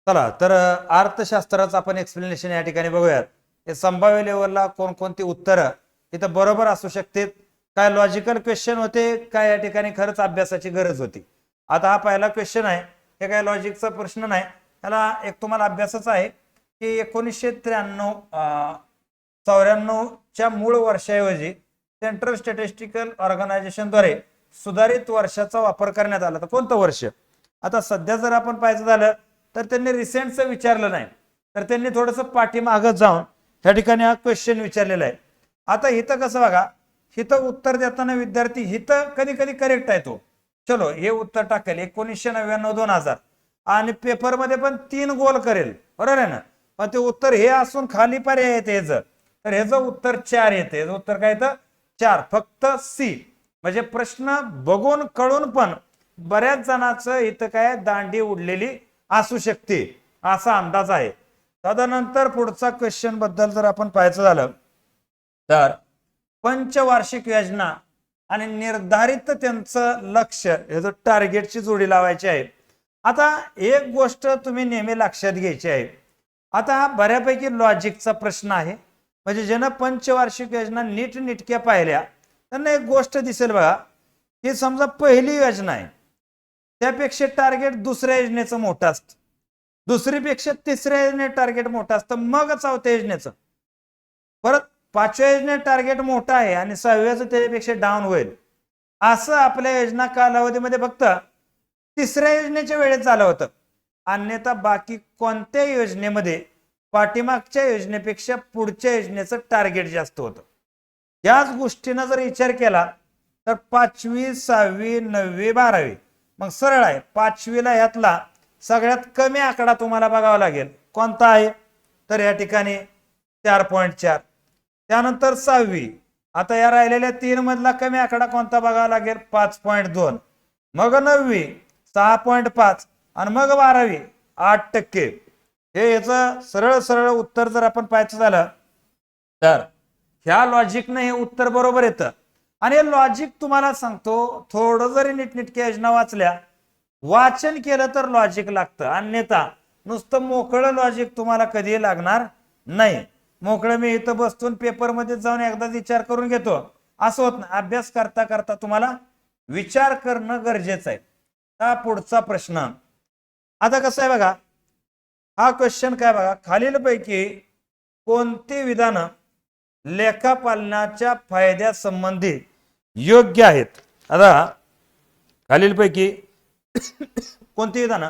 चला तर अर्थशास्त्राचं आपण एक्सप्लेनेशन या ठिकाणी बघूयात. हे संभाव्य लेवलला कोणकोणती उत्तरं इथं बरोबर असू शकतात, काय लॉजिकल क्वेश्चन होते, काय या ठिकाणी खरंच अभ्यासाची गरज होती. आता हा पहिला क्वेश्चन आहे, हे काय लॉजिकचा प्रश्न नाही, याला एक तुम्हाला अभ्यासच आहे की 1993-94च्या मूळ वर्षाऐवजी सेंट्रल स्टॅटिस्टिकल ऑर्गनायझेशनद्वारे सुधारित वर्षाचा वापर करण्यात आला. तर कोणतं वर्ष? आता सध्या जर आपण पाहायचं झालं तर त्यांनी रिसेंटचं विचारलं नाही, तर त्यांनी थोडंसं पाठीमागं जाऊन या ठिकाणी हा क्वेश्चन विचारलेला आहे. आता इथं कसं बघा, इथं उत्तर देताना विद्यार्थी इथं कधी कधी करेक्ट आहे तो, चलो हे उत्तर टाकेल 1999-2000 आणि पेपरमध्ये पण 3 गोल करेल, बरोबर आहे ना. पण ते उत्तर हे असून खाली पर्याय येते ह्याचं, तर ह्याचं उत्तर 4 येते. उत्तर काय येतं? 4. फक्त सी. म्हणजे प्रश्न बघून कळून पण बऱ्याच जणांचं इथं काय दांडी उडलेली असू शकते असा अंदाज आहे. तदनंतर पुढचा क्वेश्चन बद्दल जर आपण पाहायचं झालं तर पंचवार्षिक योजना आणि निर्धारित त्यांचं लक्ष हे जो टार्गेटची जोडी लावायची आहे. आता एक गोष्ट तुम्ही नेहमी लक्षात घ्यायची आहे, आता हा बऱ्यापैकी लॉजिकचा प्रश्न आहे. म्हणजे ज्यानं पंचवार्षिक योजना नीट निटक्या पाहिल्या त्यांना एक गोष्ट दिसेल बघा, ही समजा पहिली योजना आहे, त्यापेक्षा टार्गेट दुसऱ्या योजनेचं मोठं असतं, दुसरीपेक्षा तिसऱ्या योजनेत टार्गेट मोठं असतं, मग चौथ्या योजनेचं, परत पाचव्या योजनेत टार्गेट मोठं आहे आणि सहाव्याचं त्याच्यापेक्षा डाऊन होईल. असं आपल्या योजना कालावधीमध्ये फक्त तिसऱ्या योजनेच्या वेळेत झालं होतं. अन्यथा बाकी कोणत्या योजनेमध्ये पाठीमागच्या योजनेपेक्षा पुढच्या योजनेचं टार्गेट जास्त होतं. याच गोष्टीनं जर विचार केला तर 5वी 6वी 9वी 12वी मग सरळ आहे. 5वीला यातला सगळ्यात कमी आकडा तुम्हाला बघावा लागेल, कोणता आहे तर या ठिकाणी 4.4. त्यानंतर 6वी, आता या राहिलेल्या 3 मधला कमी आकडा कोणता बघावा लागेल? 5.2. मग 9वी 6.5 आणि मग 12वी 8%. हे याचं सरळ सरळ उत्तर जर आपण पाहायचं झालं तर ह्या लॉजिकने हे उत्तर बरोबर येतं. आणि हे लॉजिक तुम्हाला सांगतो, थोडं जरी नीटनेटक्या योजना वाचल्या, वाचन केलं तर लॉजिक लागतं, अन्यथा नुसतं मोकळं लॉजिक तुम्हाला कधी लागणार नाही. मोकळं मी इथं बसतून पेपरमध्ये जाऊन एकदा विचार करून घेतो असं होत नाही. अभ्यास करता करता तुम्हाला विचार करणं गरजेचं आहे. हा पुढचा प्रश्न. आता कसं आहे बघा, हा क्वेश्चन काय बघा, खालीलपैकी कोणती विधानं लेखापालनाच्या फायद्यासंबंधी योग्य आहेत? आता खालीलपैकी कोणती विधानं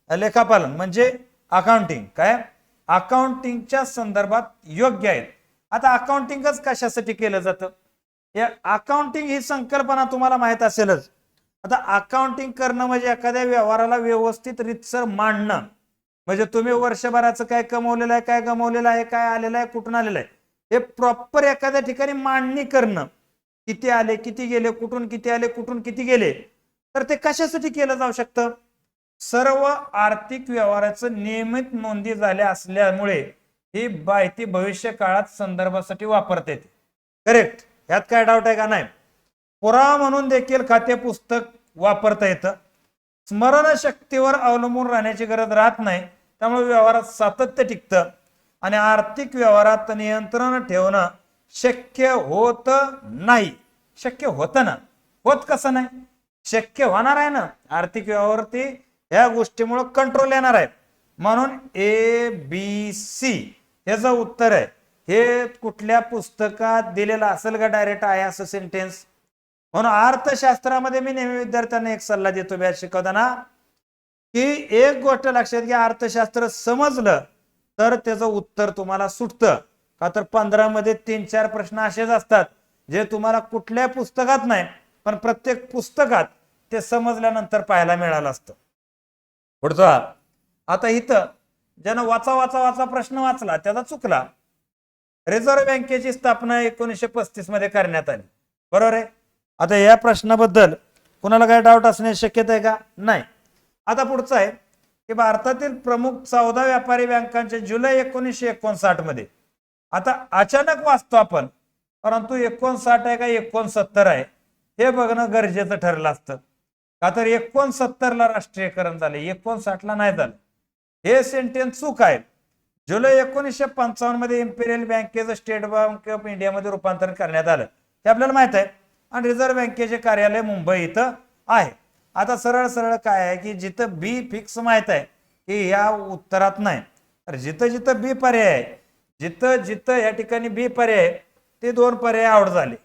लेखापालन म्हणजे अकाउंटिंग, काय अकाउंटिंगच्या संदर्भात योग्य आहेत? आता अकाउंटिंगच कशासाठी केलं जातं? या अकाउंटिंग ही संकल्पना तुम्हाला माहित असेलच. आता अकाउंटिंग करणं म्हणजे एखाद्या व्यवहाराला व्यवस्थित रीतसर मांडणं. म्हणजे तुम्ही वर्षभराचं काय कमवलेलं आहे, काय गमवलेलं आहे, काय आलेलं आहे, कुठून आलेलं आहे, हे प्रॉपर एखाद्या ठिकाणी मांडणी करणं. किती आले, किती गेले, कुठून किती आले, कुठून किती गेले, तर ते कशासाठी केलं जाऊ शकतं? सर्व आर्थिक व्यवहाराचं नियमित नोंदी झाल्या असल्यामुळे ही माहिती भविष्य काळात संदर्भासाठी वापरता येते. करेक्ट, यात काय डाऊट आहे का? नाही. पुरावा म्हणून देखील खाते पुस्तक वापरता येतं. स्मरणशक्तीवर अवलंबून राहण्याची गरज राहत नाही, त्यामुळे व्यवहारात सातत्य टिकतं आणि आर्थिक व्यवहारात नियंत्रण ठेवणं शक्य होत नाही. शक्य होतं ना, होत कसं नाही? शक्य होणार आहे ना. आर्थिक व्यवहारावरती या गोष्टीमुळे कंट्रोल येणार आहे. म्हणून ABC याचं उत्तर आहे. हे कुठल्या पुस्तकात दिलेलं असेल का डायरेक्ट आहे असं सेंटेन्स? म्हणून अर्थशास्त्रामध्ये मी नेहमी विद्यार्थ्यांना एक सल्ला देतो बॅच शिकवताना, की एक गोष्ट लक्षात घ्या, अर्थशास्त्र समजलं तर त्याचं उत्तर तुम्हाला सुटतं. का तर 15 मध्ये 3-4 प्रश्न असेच असतात जे तुम्हाला कुठल्या पुस्तकात नाही, पण प्रत्येक पुस्तकात ते समजल्यानंतर पाहायला मिळालं असतं. पुढचा. आता इथं ज्यानं वाचा वाचा वाचा प्रश्न वाचला त्याचा चुकला. रिझर्व्ह बँकेची स्थापना 1935 मध्ये करण्यात आली, बरोबर आहे. आता या प्रश्नाबद्दल कुणाला काय डाऊट असण्याची शक्यता आहे का? नाही. आता पुढचं आहे की भारतातील प्रमुख 14 व्यापारी बँकांचे जुलै 1959 मध्ये, आता अचानक वाचतो आपण, परंतु 59 आहे का 69 आहे हे बघणं गरजेचं ठरलं असतं. का तर 69 ला राष्ट्रीयकरण झाले, 59 ला नाही झालं. हे सेंटेन्स चूक आहे. जुलै 1955 मध्ये इम्पिरियल बँकेचं स्टेट बँक ऑफ इंडियामध्ये रूपांतरण करण्यात आलं, हे आपल्याला माहित आहे. आणि रिझर्व्ह बँकेचे कार्यालय मुंबई इथं आहे. आता सरळ सरळ काय आहे की जिथं बी फिक्स माहित आहे की ह्या उत्तरात नाही, तर जिथं जिथं बी पर्याय आहे, जिथं जिथं या ठिकाणी बी पर्याय ते 2 पर्याय आउट झाले,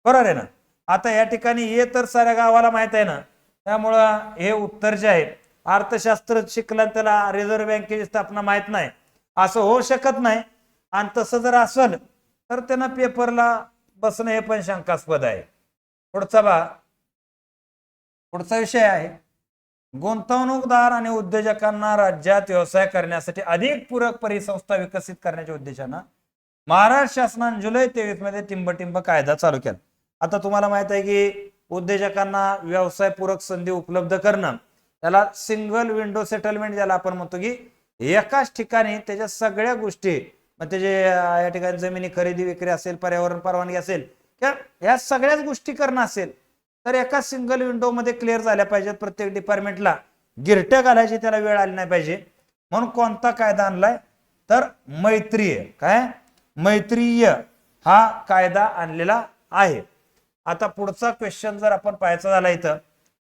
बरोबर आहे ना. आता या ठिकाणी ए तर साऱ्या गावाला माहित आहे ना, त्यामुळं हे उत्तर जे आहे, अर्थशास्त्र शिकला त्याला रिझर्व्ह बँकेची स्थापना माहित नाही असं होऊ शकत नाही. आणि तसं जर असेल तर त्यांना पेपरला बसणं हे पण शंकास्पद आहे. पुढचा विषय आहे, गुंतवणूकदार आणि उद्योजकांना राज्यात व्यवसाय करण्यासाठी अधिक पूरक परिसंस्था विकसित करण्याच्या उद्देशानं महाराष्ट्र शासनाने जुलै 23 मध्ये टिंबटिंब कायदा चालू केला. आता तुम्हाला माहित आहे की उद्योजकांना व्यवसाय पूरक संधी उपलब्ध करणं, त्याला सिंगल विंडो सेटलमेंट ज्याला आपण म्हणतो की एकाच ठिकाणी त्याच्या सगळ्या गोष्टी, मग त्याचे या ठिकाणी जमिनी खरेदी विक्री असेल, पर्यावरण परवानगी असेल, या सगळ्याच गोष्टी करणं असेल तर एका सिंगल विंडो मध्ये क्लिअर झाल्या पाहिजेत. प्रत्येक डिपार्टमेंटला गिरट्या घालायची त्याला वेळ आली नाही पाहिजे. म्हणून कोणता कायदा आणलाय तर मैत्रीय हा कायदा आणलेला आहे. आता पुढचा क्वेश्चन जर आपण पाहायचा झाला इथं,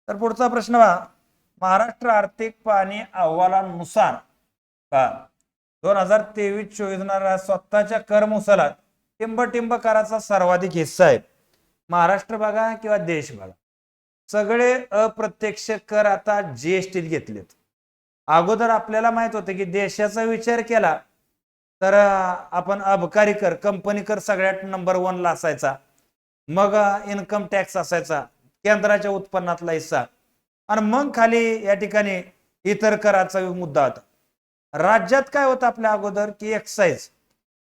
तर पुढचा प्रश्न महाराष्ट्र आर्थिक पाहणी अहवालानुसार 2023-24 स्वतःच्या कर महसुलात टिंबटिंब कराचा सर्वाधिक हिस्सा आहे. महाराष्ट्र बघा किंवा देश बघा, सगळे अप्रत्यक्ष कर आता जीएसटी घेतलेत. अगोदर आपल्याला माहित होतं की देशाचा विचार केला तर आपण अबकारी कर, कंपनी कर सगळ्यात नंबर 1 ला असायचा, मग इन्कम टॅक्स असायचा, केंद्राच्या उत्पन्नातला हिस्सा, आणि मग खाली या ठिकाणी इतर कराचा मुद्दा होता. राज्यात काय होतं आपल्या अगोदर की एक्साईज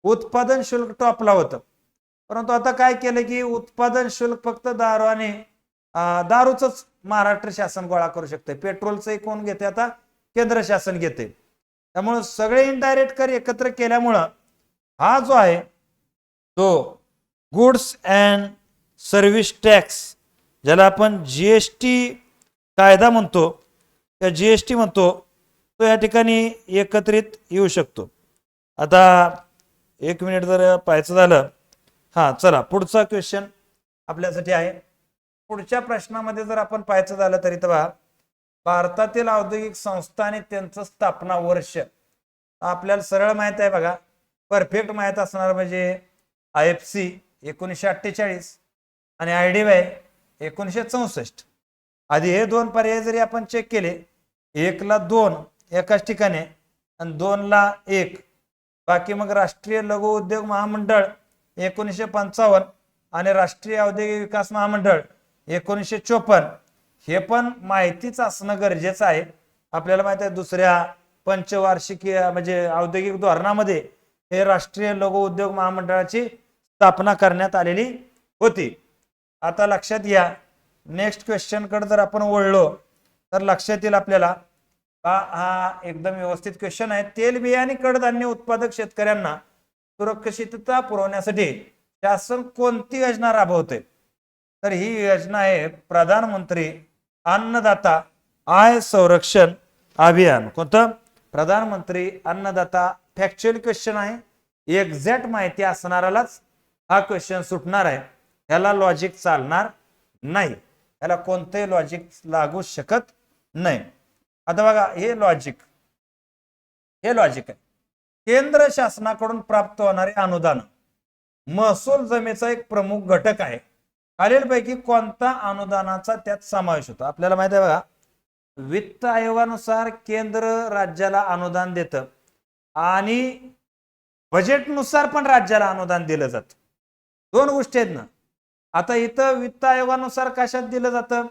उत्पादन शुल्क टॉपला होतं. परंतु आता काय केलं की उत्पादन शुल्क फक्त दारू आणि दारूच महाराष्ट्र शासन गोळा करू शकते, पेट्रोलचं कोण घेते आता केंद्र शासन घेते. त्यामुळे सगळे इनडायरेक्ट कर एकत्र केल्यामुळं हा जो आहे तो गुड्स अँड सर्व्हिस टॅक्स, ज्याला आपण जीएसटी कायदा म्हणतो, त्या जीएसटी म्हणतो, तो या ठिकाणी एकत्रित येऊ शकतो. आता 1 मिनिट जर पाहायचं झालं, चला पुढचा क्वेश्चन आपल्यासाठी आहे. पुढच्या प्रश्नामध्ये जर आपण पाहायचं झालं तरी तर भारतातील औद्योगिक संस्था आणि त्यांचं स्थापना वर्ष आपल्याला सरळ माहित आहे बघा, परफेक्ट माहित असणार म्हणजे IFC 1948 आणि IDBI 1964. आधी हे 2 पर्याय जरी आपण चेक केले, 1 ला 2 एकाच ठिकाणी आणि 2 ला 1, बाकी मग राष्ट्रीय लघु उद्योग महामंडळ 1955 आणि राष्ट्रीय औद्योगिक विकास महामंडळ 1954, हे पण माहितीच असणं गरजेचं आहे. आपल्याला माहिती आहे दुसऱ्या पंचवार्षिकी म्हणजे औद्योगिक धोरणामध्ये हे राष्ट्रीय लघु उद्योग महामंडळाची स्थापना करण्यात आलेली होती. आता लक्षात घ्या, नेक्स्ट क्वेश्चन कडे जर आपण वळलो तर लक्षात येईल आपल्याला, हा एकदम व्यवस्थित क्वेश्चन आहे. तेलबिया आणि कडधान्य उत्पादक शेतकऱ्यांना सुरक्षितता पुरवण्यासाठी शासन कोणती योजना राबवते तर ही योजना आहे प्रधानमंत्री अन्नदाता आय संरक्षण अभियान. कोणतं? प्रधानमंत्री अन्नदाता. फॅक्च्युअल क्वेश्चन आहे, एक्झॅक्ट माहिती असणारालाच हा क्वेश्चन सुटणार आहे, याला लॉजिक चालणार नाही, याला कोणतेही लॉजिक लागू शकत नाही. आता बघा हे लॉजिक आहे. केंद्र शासनाकडून प्राप्त होणारे अनुदान महसूल जमेचा एक प्रमुख घटक आहे. खालीलपैकी कोणता अनुदानाचा त्यात समावेश होतो? आपल्याला माहिती आहे बघा, वित्त आयोगानुसार केंद्र राज्याला अनुदान देतं आणि बजेटनुसार पण राज्याला अनुदान दिलं जातं. 2 गोष्टी आहेत ना. आता इथं वित्त आयोगानुसार कशात दिलं जातं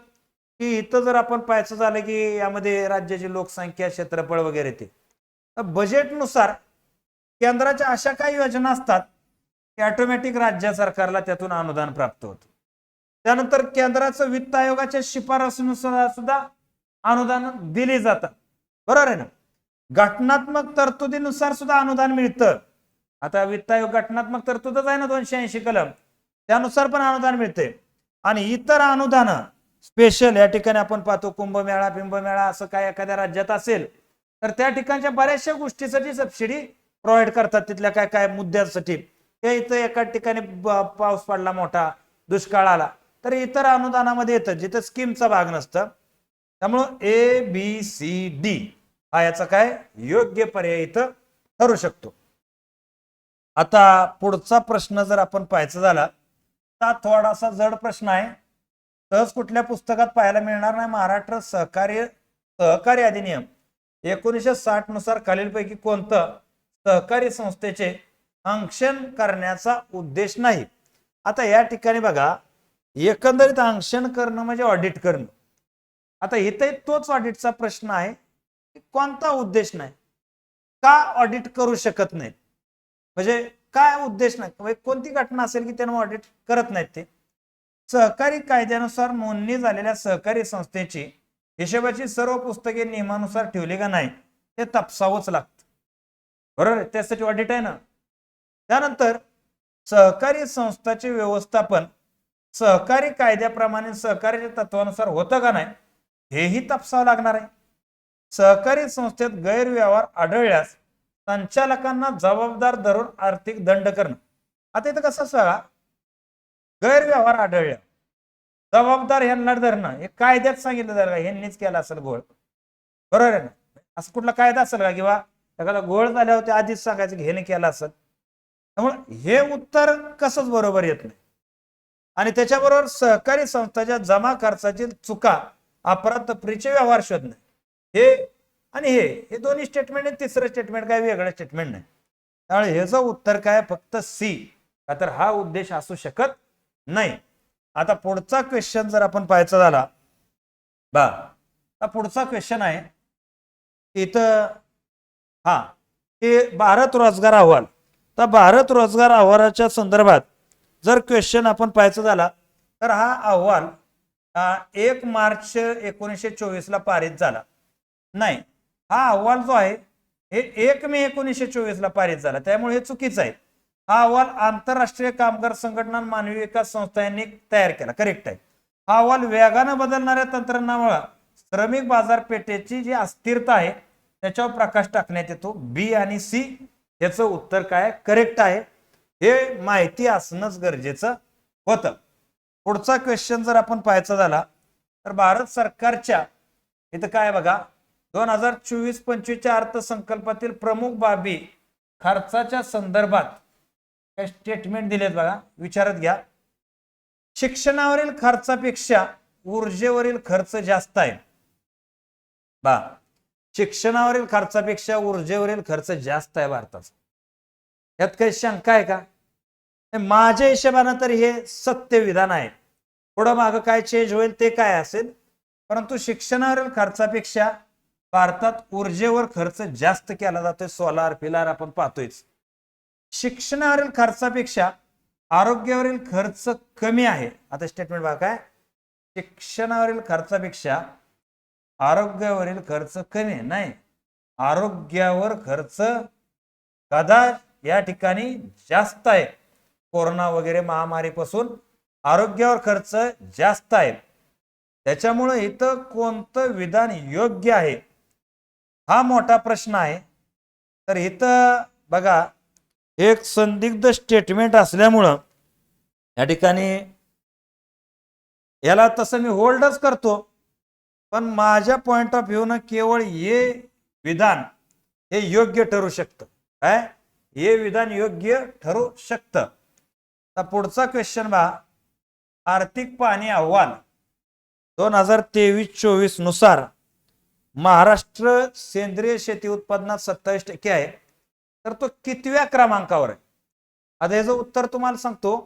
की इथं जर आपण पाहायचं झालं की यामध्ये राज्याची लोकसंख्या, क्षेत्रफळ वगैरे ते, तर बजेटनुसार केंद्राच्या अशा काही योजना असतात की ऑटोमॅटिक राज्य सरकारला त्यातून अनुदान प्राप्त होतं. त्यानंतर केंद्राचं वित्त आयोगाच्या शिफारसीनुसार सुद्धा अनुदान दिली जातात, बरोबर आहे ना. घटनात्मक तरतुदीनुसार सुद्धा अनुदान मिळतं. आता वित्त आयोग घटनात्मक तरतुदच आहे ना 280 कलम, त्यानुसार पण अनुदान मिळते. आणि इतर अनुदान स्पेशल या ठिकाणी आपण पाहतो कुंभमेळा बिंबमेळा असं काय एखाद्या राज्यात असेल तर त्या ठिकाणच्या बऱ्याचशा गोष्टीसाठी सबसिडी प्रोव्हाइड करतात तिथल्या काय काय मुद्द्यांसाठी. ते इथं एका ठिकाणी पाऊस पडला मोठा दुष्काळ आला तर इतर अनुदानामध्ये येतं जिथं स्कीमचा भाग नसतं. त्यामुळं ABCD हा याचा काय योग्य पर्याय इथं ठरू शकतो. आता पुढचा प्रश्न जर आपण पाहायचा झाला तर थोडासा जड प्रश्न आहे. सहज कुठल्या पुस्तकात पाहायला मिळणार नाही. महाराष्ट्र सहकारी अधिनियम 1960 नुसार खालीलपैकी कोणतं सहकारी संस्थेचे अंशण करण्याचा उद्देश नाही. आता या ठिकाणी बघा एकंदरीत अंशण करणं म्हणजे ऑडिट करणं. आता इथे तोच ऑडिटचा प्रश्न आहे की कोणता उद्देश नाही, का ऑडिट करू शकत नाही, म्हणजे काय उद्देश नाही, कोणती घटना असेल की त्यांना ऑडिट करत नाहीत. ते सहकारी कायद्यानुसार नोंदणी झालेल्या सहकारी संस्थेची हिशोबाची सर्व पुस्तके नियमानुसार ठेवली का नाही ते तपासावंच लागतं. बरोबर आहे, त्यासाठी ऑडिट आहे ना. त्यानंतर सहकारी संस्थांचे व्यवस्थापन सहकारी कायद्याप्रमाणे सहकार्याच्या तत्वानुसार होतं का नाही हेही तपासावं लागणार आहे. सहकारी संस्थेत गैरव्यवहार आढळल्यास संचालकांना जबाबदार धरून आर्थिक दंड करणं. आता इथं कसं सांगा, गैरव्यवहार आढळल्या जबाबदार ह्यांना धरणं हे कायद्यात सांगितलं जाईल का ह्यांनीच केला असेल घोळ. बरोबर आहे ना. असं कुठला कायदा असेल का किंवा एखादा घोळ झाल्यावर ते आधीच सांगायचं की ह्याने केला असेल. त्यामुळे हे उत्तर कसंच बरोबर येत नाही. आणि त्याच्याबरोबर सहकारी संस्थांच्या जमा खर्चाची चुका अपराध तपरीचे व्यवहार शोधणे हे आणि हे दोन्ही स्टेटमेंट आहे. तिसरं स्टेटमेंट काय वेगळं स्टेटमेंट नाही. त्यामुळे ह्याचं उत्तर काय फक्त सी, का तर हा उद्देश असू शकत नाही. आता पुढचा क्वेश्चन जर आपण पाहायचा झाला पुढचा क्वेश्चन आहे इथं हे भारत रोजगार अहवाल. तर भारत रोजगार अहवालाच्या संदर्भात जर क्वेश्चन आपण पाहायचा झाला तर हा अहवाल 1 मार्च 1924 ला पारित झाला नाही. हा अहवाल जो आहे हे 1 मे 1924 ला पारित झाला, त्यामुळे हे चुकीचं आहे. हा अहवाल आंतरराष्ट्रीय कामगार संघटना मानवी विकास संस्था यांनी तयार केला, करेक्ट आहे. हा अहवाल वेगानं बदलणाऱ्या तंत्रज्ञानामुळे श्रमिक बाजारपेठेची जी अस्थिरता आहे त्याच्यावर प्रकाश टाकण्यात येतो. बी आणि सी याचं उत्तर काय करेक्ट आहे. हे माहिती असणंच गरजेचं होतं. पुढचा क्वेश्चन जर आपण पाहायचा झाला तर भारत सरकारच्या इथं काय बघा 2024-25 अर्थसंकल्पातील प्रमुख बाबी खर्चाच्या संदर्भात काय स्टेटमेंट दिलेत बघा, विचारत घ्या. शिक्षणावरील खर्चापेक्षा ऊर्जेवरील खर्च जास्त आहे. शिक्षणावरील खर्चापेक्षा ऊर्जेवरील खर्च जास्त आहे भारताचा. यात काही शंका आहे का? माझ्या हिशोबानं तर हे सत्य विधान आहे. पुढं मागं काय चेंज होईल ते काय असेल, परंतु शिक्षणावरील खर्चापेक्षा भारतात ऊर्जेवर खर्च जास्त केला जातोय. सोलार फिलार आपण पाहतोय. शिक्षणावरील खर्चापेक्षा आरोग्यावरील खर्च कमी आहे. आता स्टेटमेंट बघा काय, शिक्षणावरील खर्चापेक्षा आरोग्यावरील खर्च कमी नाही, आरोग्यावर खर्च कदाच या ठिकाणी जास्त आहे. कोरोना वगैरे महामारीपासून आरोग्यावर खर्च जास्त आहे. त्याच्यामुळे इथं कोणतं विधान योग्य आहे हा मोठा प्रश्न आहे. तर इथं बघा एक संदिग्ध स्टेटमेंट असल्यामुळं या ठिकाणी याला तसं मी होल्डच करतो, पण माझ्या पॉइंट ऑफ व्ह्यू न केवळ हे विधान हे योग्य ठरू शकतं. काय हे विधान योग्य ठरू शकतं. तर पुढचा क्वेश्चन आर्थिक पाहणी अहवाल 2023-24 नुसार महाराष्ट्र सेंद्रिय शेती उत्पादनात 27% आहे, तर तो कितव्या क्रमांकावर आहे? आता याचं उत्तर तुम्हाला सांगतो.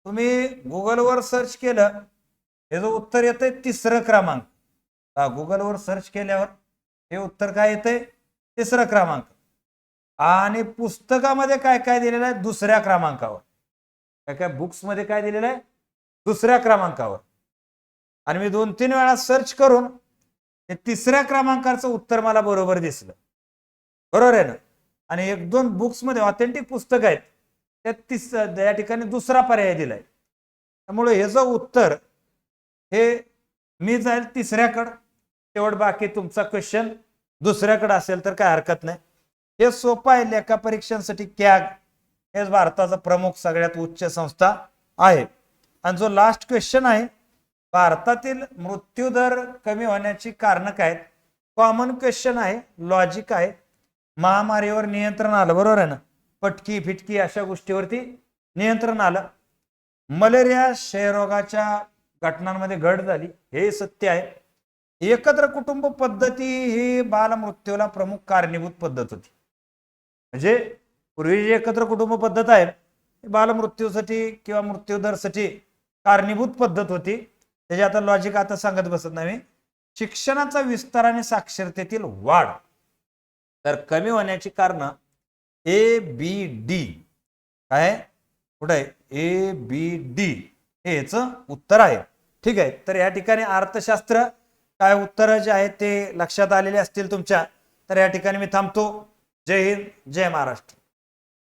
तुम्ही गुगलवर सर्च केलं याचं उत्तर येतंय 3रं क्रमांक. गुगलवर सर्च केल्यावर हे उत्तर काय येतंय 3रं क्रमांक. आणि पुस्तकामध्ये काय काय दिलेलं आहे 2ऱ्या क्रमांकावर. काय काय बुक्स मध्ये काय दिलेलं आहे 2ऱ्या क्रमांकावर. आणि मी 2-3 वेळा सर्च करून हे 3ऱ्या क्रमांकाचं उत्तर मला बरोबर दिसलं. बरोबर आहे ना. आणि 1-2 बुक्स मध्ये ऑथेंटिक पुस्तक आहेत त्यात या ठिकाणी 2रा पर्याय दिलाय. त्यामुळे ह्याचं उत्तर हे मी जाईल तिसऱ्याकडं, शेवट बाकी तुमचा क्वेश्चन दुसऱ्याकडे असेल तर काय हरकत नाही. हे सोपं आहे. लेखा परीक्षांसाठी कॅग हेच भारताचा प्रमुख सगळ्यात उच्च संस्था आहे. आणि जो लास्ट क्वेश्चन आहे, भारतातील मृत्यूदर कमी होण्याची कारण काय? कॉमन क्वेश्चन आहे, लॉजिक आहे. महामारीवर नियंत्रण आलं, बरोबर आहे ना, पटकी फिटकी अशा गोष्टीवरती नियंत्रण आलं. मलेरिया क्षयरोगाच्या घटनांमध्ये घट झाली, हे सत्य आहे. एकत्र कुटुंब पद्धती ही बालमृत्यूला प्रमुख कारणीभूत पद्धत होती. म्हणजे पूर्वी जी एकत्र कुटुंब पद्धत आहे बालमृत्यूसाठी किंवा मृत्यूदरसाठी कारणीभूत पद्धत होती. त्याचे आता लॉजिक आता सांगत बसत नाही. शिक्षणाचा विस्तार आणि साक्षरतेतील वाढ तर कमी होण्याची कारण ABD काय कुठे आहे? ABD हे याचं उत्तर आहे. ठीक आहे. तर या ठिकाणी अर्थशास्त्र काय उत्तर जे आहेत ते लक्षात आलेले असतील तुमच्या. तर या ठिकाणी मी थांबतो. जय हिंद, जय महाराष्ट्र.